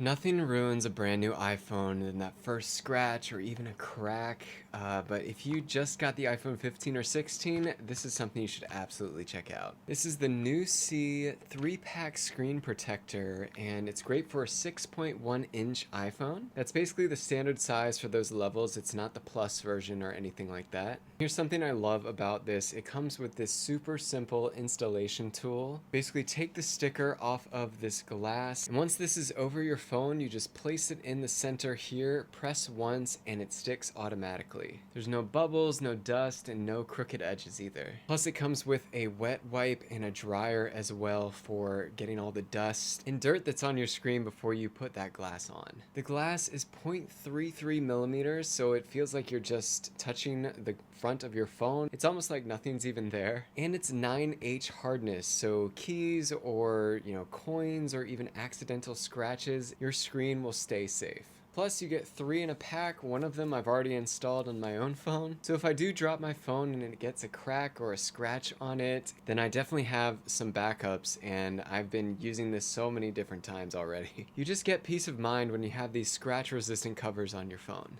Nothing ruins a brand new iPhone than that first scratch or even a crack. But if you just got the iPhone 15 or 16, this is something you should absolutely check out. This is the new C 3-pack screen protector, and it's great for a 6.1-inch iPhone. That's basically the standard size for those levels. It's not the Plus version or anything like that. Here's something I love about this. It comes with this super simple installation tool. Basically, take the sticker off of this glass, and once this is over your phone, you just place it in the center here, press once, and it sticks automatically. There's no bubbles, no dust, and no crooked edges either. Plus, it comes with a wet wipe and a dryer as well for getting all the dust and dirt that's on your screen before you put that glass on. The glass is 0.33 millimeters, so it feels like you're just touching the front of your phone. It's almost like nothing's even there. And it's 9H hardness, so keys or, coins or even accidental scratches, your screen will stay safe. Plus, you get 3 in a pack. One of them I've already installed on my own phone. So if I do drop my phone and it gets a crack or a scratch on it, then I definitely have some backups, and I've been using this so many different times already. You just get peace of mind when you have these scratch-resistant covers on your phone.